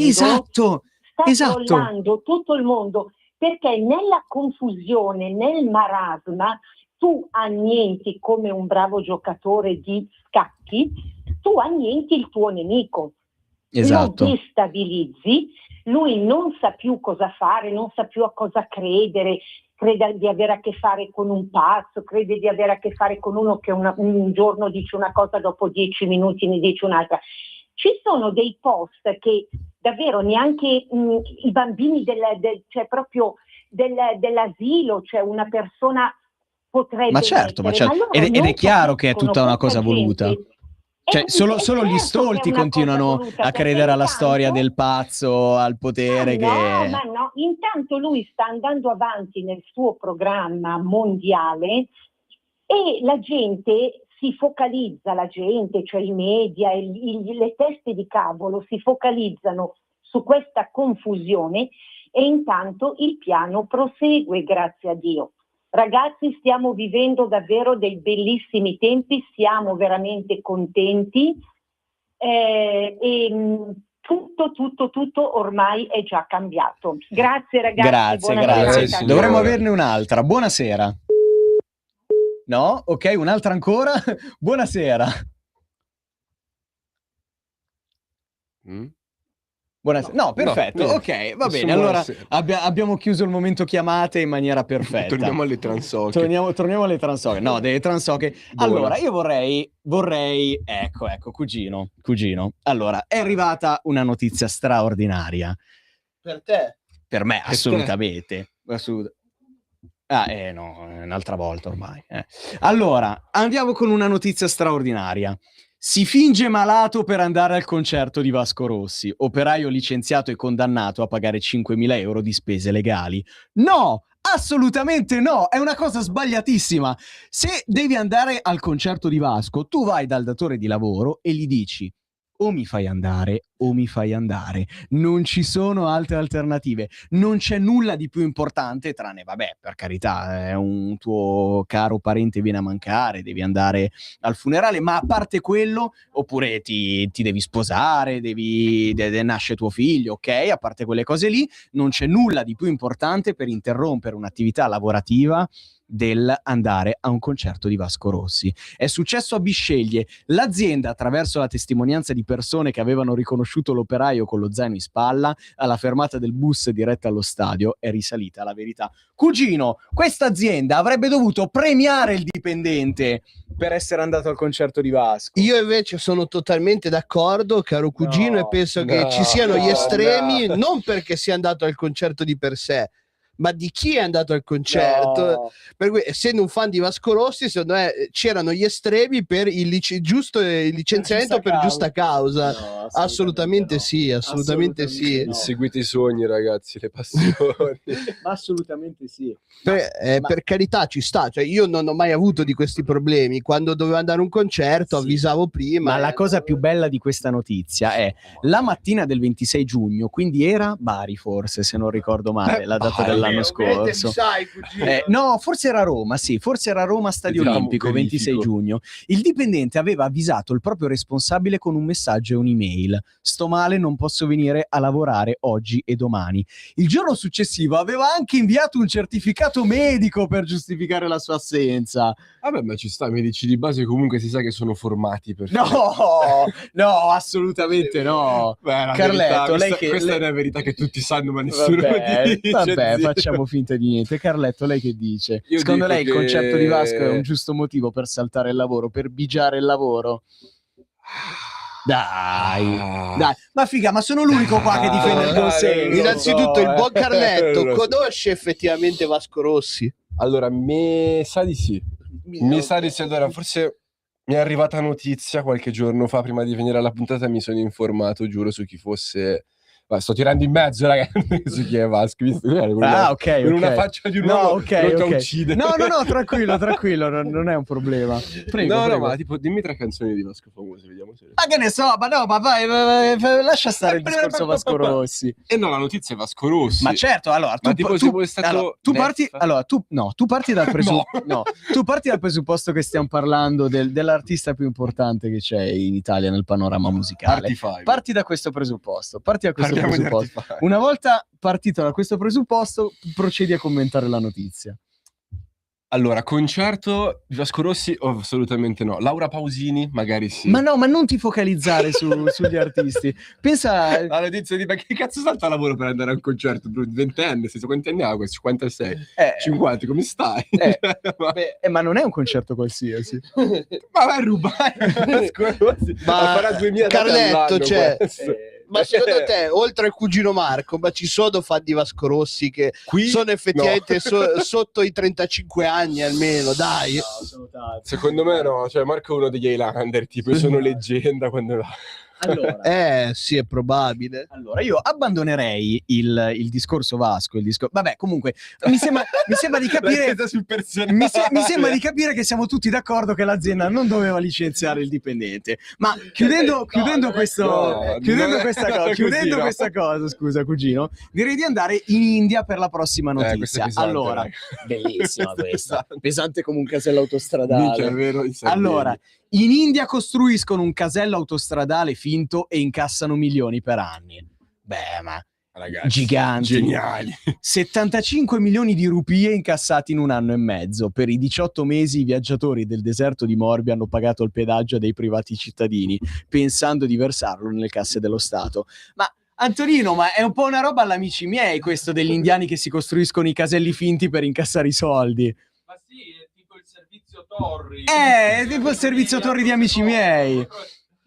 sta trollando tutto il mondo, perché nella confusione, nel marasma, tu annienti, come un bravo giocatore di scacchi, tu annienti il tuo nemico. Esatto. Lo destabilizzi, lui non sa più cosa fare, non sa più a cosa credere, crede di avere a che fare con un pazzo, crede di avere a che fare con uno che un giorno dice una cosa, dopo 10 minuti ne dice un'altra. Ci sono dei post che davvero neanche i bambini cioè proprio dell'asilo, cioè una persona potrebbe Ma certo, mettere, loro ed è non chiaro che è capiscono tutta una questa cosa voluta. gente. Cioè, solo gli certo stolti che è una continuano cosa voluta, a credere perché alla storia del pazzo al potere No, intanto lui sta andando avanti nel suo programma mondiale e la gente si focalizza, cioè i media, le teste di cavolo si focalizzano su questa confusione, e intanto il piano prosegue, grazie a Dio. Ragazzi, stiamo vivendo davvero dei bellissimi tempi, siamo veramente contenti e tutto ormai è già cambiato. Grazie ragazzi. Grazie. Dovremmo averne un'altra. Buonasera. No? Ok, un'altra ancora? Buonasera. Buonasera. No, perfetto, no, ok, va bene. Allora abbiamo chiuso il momento chiamate in maniera perfetta. Torniamo alle transoche. Torniamo alle transoche. No, delle transoche. Allora, io vorrei ecco, cugino. Allora, è arrivata una notizia straordinaria. Per te? Per me, assolutamente. No, un'altra volta ormai. Allora, andiamo con una notizia straordinaria. Si finge malato per andare al concerto di Vasco Rossi. Operaio licenziato e condannato a pagare 5.000 euro di spese legali. No! Assolutamente no! È una cosa sbagliatissima. Se devi andare al concerto di Vasco, tu vai dal datore di lavoro e gli dici: o mi fai andare o mi fai andare. Non ci sono altre alternative. Non c'è nulla di più importante, tranne, vabbè, per carità, è un tuo caro parente viene a mancare, devi andare al funerale, ma a parte quello, oppure ti devi sposare, nasce tuo figlio, ok? A parte quelle cose lì, non c'è nulla di più importante per interrompere un'attività lavorativa del andare a un concerto di Vasco Rossi. È successo a Bisceglie. L'azienda, attraverso la testimonianza di persone che avevano riconosciuto l'operaio con lo zaino in spalla, alla fermata del bus diretta allo stadio, è risalita alla verità. Cugino, questa azienda avrebbe dovuto premiare il dipendente per essere andato al concerto di Vasco. Io invece sono totalmente d'accordo, caro cugino, e penso che ci siano gli estremi, non perché sia andato al concerto di per sé, ma di chi è andato al concerto. No. Per cui, essendo un fan di Vasco Rossi, secondo me c'erano gli estremi per il licenziamento per giusta causa. No, assolutamente sì, assolutamente sì. no. Seguite i sogni, ragazzi, le passioni. Ma assolutamente sì. Per carità, ci sta. Cioè, io non ho mai avuto di questi problemi. Quando dovevo andare a un concerto, avvisavo prima. Ma la cosa più bella di questa notizia è la mattina del 26 giugno, quindi era Bari forse, se non ricordo male, la data dell'anno scorso. No, forse era Roma, sì, forse era Roma Stadio Olimpico, 26 giugno. Il dipendente aveva avvisato il proprio responsabile con un messaggio e un'email: sto male, non posso venire a lavorare oggi e domani. Il giorno successivo aveva anche inviato un certificato medico per giustificare la sua assenza. Vabbè, ma ci sta, i medici di base comunque si sa che sono formati per... No, assolutamente no. Beh, Carletto, verità, questa è una verità che tutti sanno, ma nessuno dice. Vabbè, facciamo finta di niente. Carletto, lei che dice? Io Secondo dico lei il concerto di Vasco è un giusto motivo per saltare il lavoro, per bigiare il lavoro? Dai, ma figa, ma sono l'unico qua che difende il consenso. Innanzitutto, il buon Carletto conosce effettivamente Vasco Rossi? Allora, mi sa di sì. Allora, forse mi è arrivata notizia qualche giorno fa, prima di venire alla puntata mi sono informato, giuro, su chi fosse... sto tirando in mezzo, ragazzi, su chi è Vasco. Ok. Con una faccia di un uomo pronto a uccidere. No, tranquillo, non è un problema. Prego, prego. Ma tipo, dimmi 3 canzoni di Vasco famose, vediamo se... Ma che ne so, ma vai, lascia stare il discorso Vasco Rossi. No, la notizia è Vasco Rossi. Ma certo, allora, tu parti dal presupposto che stiamo parlando dell'artista più importante che c'è in Italia nel panorama musicale. Parti da questo presupposto. Una volta partito da questo presupposto, procedi a commentare la notizia. Allora, concerto di Vasco Rossi? Oh, assolutamente no. Laura Pausini? Magari sì. Ma no, ma non ti focalizzare sugli artisti. Pensa... La notizia di... Ma che cazzo salta lavoro per andare a un concerto? 20enne, quanti anni ha questo? 56? 50, come stai? Ma non è un concerto qualsiasi. Ma vai a rubare Vasco Rossi. Ma farà 2000 Carletto, cioè... Ma secondo te, oltre al cugino Marco, ma ci sono fan di Vasco Rossi che sono effettivamente sotto i 35 anni almeno, dai? No, sono tanti. Secondo me no, cioè Marco è uno degli Highlander, tipo, io sono leggenda quando va. Allora, sì, è probabile. Allora, io abbandonerei il discorso Vasco, vabbè, comunque, mi sembra di capire mi sembra di capire che siamo tutti d'accordo che l'azienda non doveva licenziare il dipendente. Ma chiudendo questa cosa, scusa, cugino, direi di andare in India per la prossima notizia. Pesante, allora, dai. bellissima questa. Pesante come un casello autostradale. Minchia, è vero, allora, in India costruiscono un casello autostradale finto e incassano milioni per anni. Beh, ma ragazzi, giganti, geniali. 75 milioni di rupie incassati in un anno e mezzo. Per i 18 mesi i viaggiatori del deserto di Morbi hanno pagato il pedaggio a dei privati cittadini, pensando di versarlo nelle casse dello Stato. Ma Antonino, ma è un po' una roba all'amici miei questo degli indiani che si costruiscono i caselli finti per incassare i soldi. Ma sì, è tipo il servizio Torri. È tipo il servizio Torri di amici miei.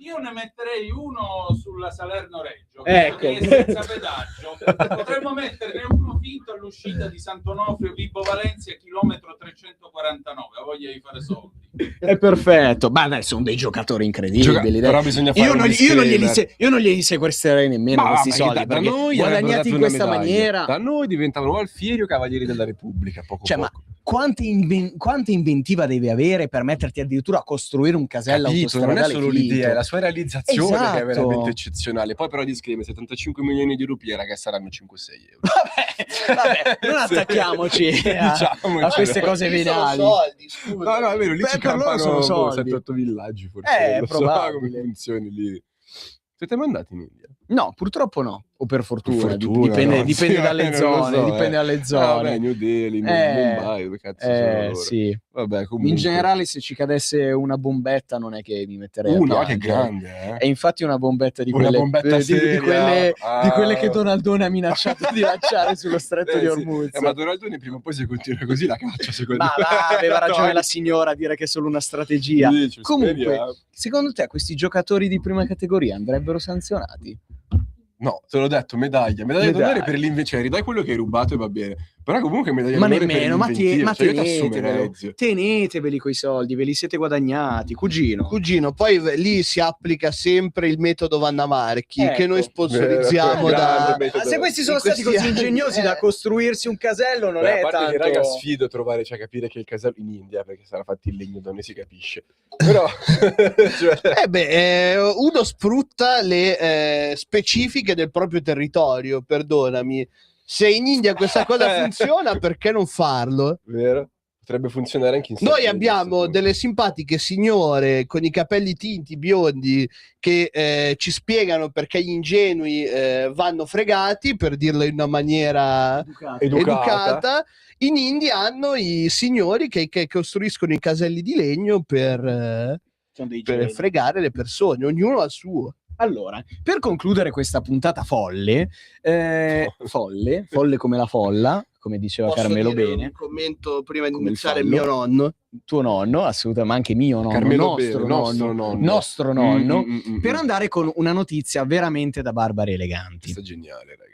Io ne metterei uno sulla Salerno-Reggio, Ecco. che è senza pedaggio. Potremmo metterne uno finto all'uscita di Sant'Onofrio, Vibo Valencia, chilometro 349. Ha voglia di fare soldi. È perfetto. Ma dai, sono dei giocatori incredibili. dai. Però bisogna fare Io un non glieli sequesterei nemmeno questi soldi, da perché noi guadagnati in questa maniera. Da noi diventavano alfieri o cavalieri della Repubblica, poco Cioè, poco. ma quanta inventiva devi avere per metterti addirittura a costruire un casello Capito, non è autostradale solo finto? l'idea, è la sua realizzazione che è Esatto. veramente eccezionale. Poi però gli scrive 75 milioni di rupie, ragazzi, saranno 5-6 euro. Vabbè, non attacchiamoci a queste cose venali. No, è vero, lì ci per loro sono campano soldi. 7-8 villaggi, forse. Non so probabile. come funzioni lì. Siete mai andati in India? No, purtroppo no. O per fortuna, Fortuna, dipende, no? dipende Sì, dalle non lo zone. so, Dipende dalle zone. Vabbè, New Delhi, Mumbai, dove cazzo sono loro? Sì. Vabbè, comunque. In generale, se ci cadesse una bombetta, non è che mi metterei a Una, che piangere. grande, E infatti una bombetta di Una quelle, bombetta di seria. quelle che Donaldone ha minacciato di lanciare sullo stretto di Hormuz. Ma Donaldone prima o poi se continua così la caccia, secondo Ma me. va, aveva ragione la signora a dire che è solo una strategia. Sì, ci Comunque, speriamo. secondo te questi giocatori di prima categoria andrebbero sanzionati? No, te l'ho detto, medaglia d'onore per l'invece, ridai quello che hai rubato e va bene. Però comunque medaglia Ma d'onore nemmeno, per l'inventiva. Cioè, io ti assumerei, zio. teneteveli quei soldi, ve li siete guadagnati, cugino. Poi lì si applica sempre il metodo Vanna Marchi, Ecco. che noi sponsorizziamo da... Ma se questi sono in stati questi così anni, ingegnosi da costruirsi un casello, non Beh, è a parte tanto... che raga sfido a trovare, cioè capire che il casello in India, perché sarà fatto in legno, non ne si capisce. Però uno sfrutta le specifiche del proprio territorio, perdonami. Se in India questa cosa funziona, perché non farlo? Vero? Potrebbe funzionare anche in Noi Sardegna, abbiamo delle simpatiche signore con i capelli tinti biondi che ci spiegano perché gli ingenui vanno fregati, per dirlo in una maniera educata. In India hanno i signori che costruiscono i caselli di legno per fregare le persone, ognuno al suo. Allora, per concludere questa puntata folle come la folla, come diceva Posso Carmelo dire Bene. un commento prima di Come il iniziare? fallo. Mio nonno. Tuo nonno, assolutamente, ma anche mio nonno, Carmelo nostro Bene, nostro nonno, Mm. per andare con una notizia veramente da barbari eleganti. Questo è geniale, raga.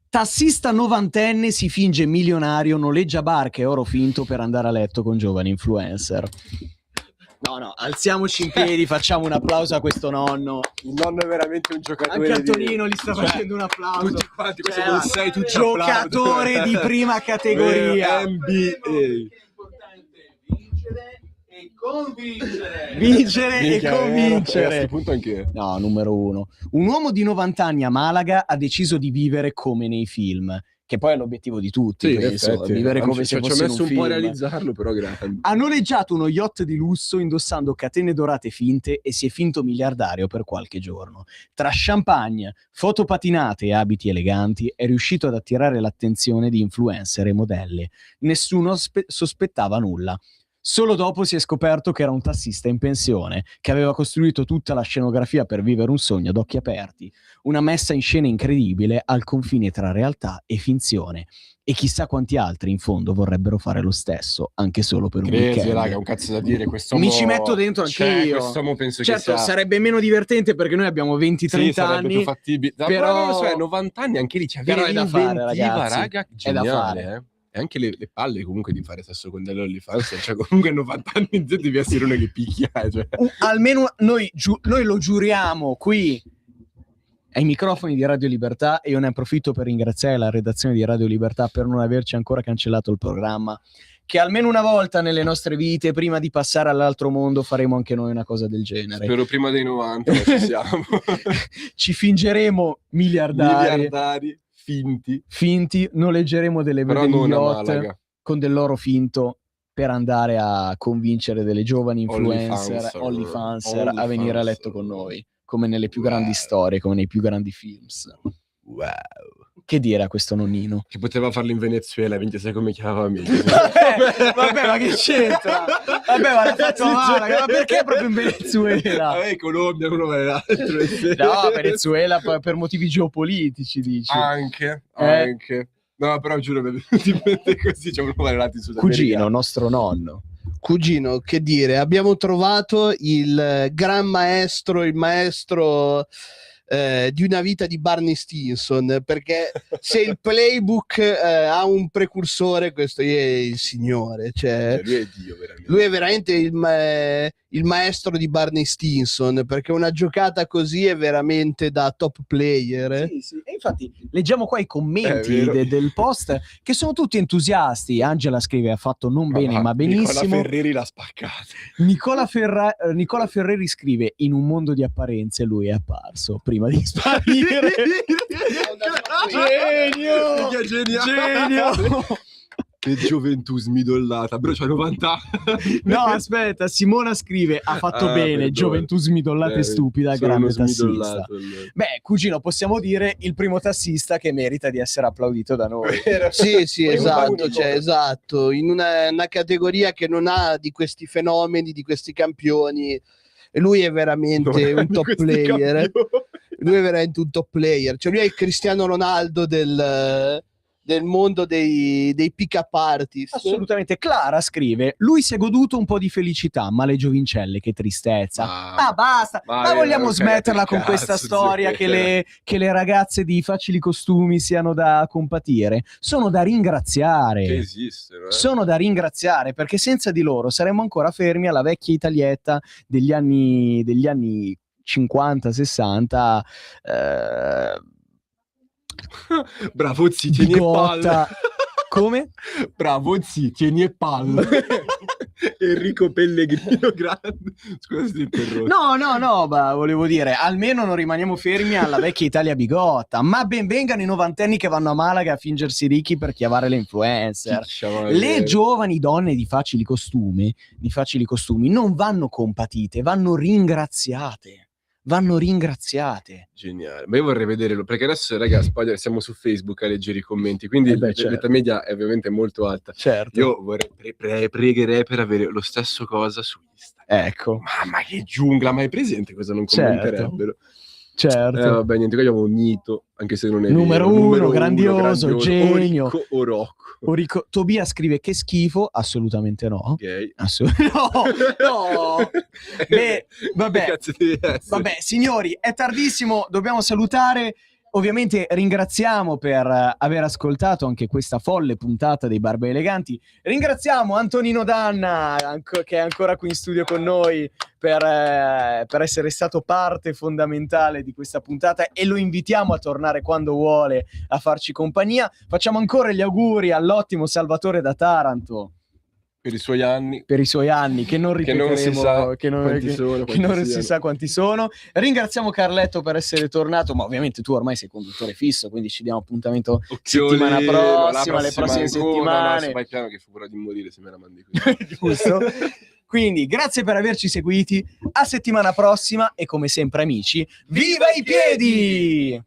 Tassista novantenne si finge milionario, noleggia barche e oro finto per andare a letto con giovani influencer. No, alziamoci in piedi, facciamo un applauso a questo nonno. Il nonno è veramente un giocatore. Anche Antonino gli sta facendo un applauso. Tutti quanti, questo Cioè, non sei tutti giocatore applaudono. di prima categoria. NBA. Vincere e Minchia, A convincere. questo punto anche. No, numero uno. Un uomo di 90 anni a Malaga ha deciso di vivere come nei film, che poi è l'obiettivo di tutti, Sì, penso, in effetti. vivere come Anzi, se ci ho fosse messo un po' a film. realizzarlo, però grande. Ha noleggiato uno yacht di lusso indossando catene dorate finte e si è finto miliardario per qualche giorno. Tra champagne, foto patinate e abiti eleganti è riuscito ad attirare l'attenzione di influencer e modelle. Nessuno sospettava nulla. Solo dopo si è scoperto che era un tassista in pensione, che aveva costruito tutta la scenografia per vivere un sogno ad occhi aperti. Una messa in scena incredibile al confine tra realtà e finzione. E chissà quanti altri in fondo vorrebbero fare lo stesso, anche solo per un Cresi, weekend. raga, un cazzo da dire. Mi ci metto dentro anch'io. Quest'uomo penso Certo, che sia... sarebbe meno divertente perché noi abbiamo 20-30 Sì, sarebbe anni. più fattibile. Però non lo so, 90 anni anche lì c'è Però è da fare, ragazzi. raga, È da geniale, fare. E anche le palle comunque di fare sesso con delle OnlyFans, cioè comunque a 90 anni devi essere uno che picchia, cioè. Almeno noi lo giuriamo qui ai microfoni di Radio Libertà, e io ne approfitto per ringraziare la redazione di Radio Libertà per non averci ancora cancellato il programma, che almeno una volta nelle nostre vite, prima di passare all'altro mondo, faremo anche noi una cosa del genere. Spero prima dei 90, ma ci siamo. Ci fingeremo Miliardari finti, noleggeremo delle Però degli non a yacht Malaga. con dell'oro finto per andare a convincere delle giovani influencer, OnlyFanser a venire a letto con noi, come nelle più grandi storie, come nei più grandi films. Wow. Che dire a questo nonnino? Che poteva farlo in Venezuela, 26 come chiamava meglio. Vabbè, ma che c'entra? Vabbè, ma l'ha fatto Malaga, ma perché proprio in Venezuela? Colombia, uno va l'altro. No, Venezuela per motivi geopolitici, dici. Anche. No, però giuro, dipende così, c'è uno va l'altro in Sud America. Cugino, nostro nonno. Cugino, che dire, abbiamo trovato il gran maestro, il maestro di una vita di Barney Stinson, perché se il playbook ha un precursore, questo è il signore, cioè, Lui è Dio, veramente. lui è veramente il maestro di Barney Stinson, perché una giocata così è veramente da top player. Sì, sì. E infatti leggiamo qua i commenti vero. del post che sono tutti entusiasti. Angela scrive: ha fatto non bene ma benissimo. Nicola Ferreri l'ha spaccato. Nicola Ferreri scrive: in un mondo di apparenze lui è apparso prima di sparire. Genio. Che gioventù smidollata, bro, c'ha 90 anni. No, aspetta, Simona scrive: ha fatto bene, perdone. gioventù smidollata e stupida, sono grande uno tassista. smidollato, allora. Beh, cugino, possiamo dire il primo tassista che merita di essere applaudito da noi. Sì, esatto, cioè, esatto, in una categoria che non ha di questi fenomeni, di questi campioni, e lui è veramente un top player. Lui è veramente un top player, cioè lui è il Cristiano Ronaldo del mondo dei pick-up artist. Assolutamente. Clara scrive: lui si è goduto un po' di felicità, ma le giovincelle che tristezza. Basta, ma vogliamo smetterla con questa storia che le ragazze di facili costumi siano da compatire? Sono da ringraziare. Che esistono, Sono da ringraziare, perché senza di loro saremmo ancora fermi alla vecchia Italietta degli anni 50-60. Bravo, zi, tieni e palla. Come? Bravo, zi, tieni e palla. Enrico Pellegrino grande. Scusa se ti interrompo. No, ma volevo dire, almeno non rimaniamo fermi alla vecchia Italia bigotta, ma ben vengano i novantenni che vanno a Malaga a fingersi ricchi per chiavare le influencer. Le giovani donne di facili costumi non vanno compatite, vanno ringraziate. Geniale, ma io vorrei vederlo, perché adesso, raga, spoiler, siamo su Facebook a leggere i commenti, quindi l'età media è ovviamente molto alta. Certo. Io vorrei pregherei per avere lo stesso cosa su Instagram. Ecco. Mamma che giungla, ma è presente cosa non commenterebbero? Certo. Vabbè, niente, qua abbiamo un mito, anche se non è numero vero. uno, grandioso, genio. O Rocco. Tobia scrive: che schifo. Assolutamente no. Ok. No. Beh, vabbè, signori, è tardissimo, dobbiamo salutare. Ovviamente ringraziamo per aver ascoltato anche questa folle puntata dei Barbe Eleganti. Ringraziamo Antonino Danna, che è ancora qui in studio con noi, per essere stato parte fondamentale di questa puntata, e lo invitiamo a tornare quando vuole a farci compagnia. Facciamo ancora gli auguri all'ottimo Salvatore da Taranto. Per i suoi anni, che non ripeteremo, che non si sa quanti sono. Ringraziamo Carletto per essere tornato, ma ovviamente tu ormai sei conduttore fisso, quindi ci diamo appuntamento settimana prossima, le prossime settimane. No, vai piano che fu paura di morire se me la mandi così. Giusto? Quindi grazie per averci seguiti, a settimana prossima e come sempre amici, viva i piedi!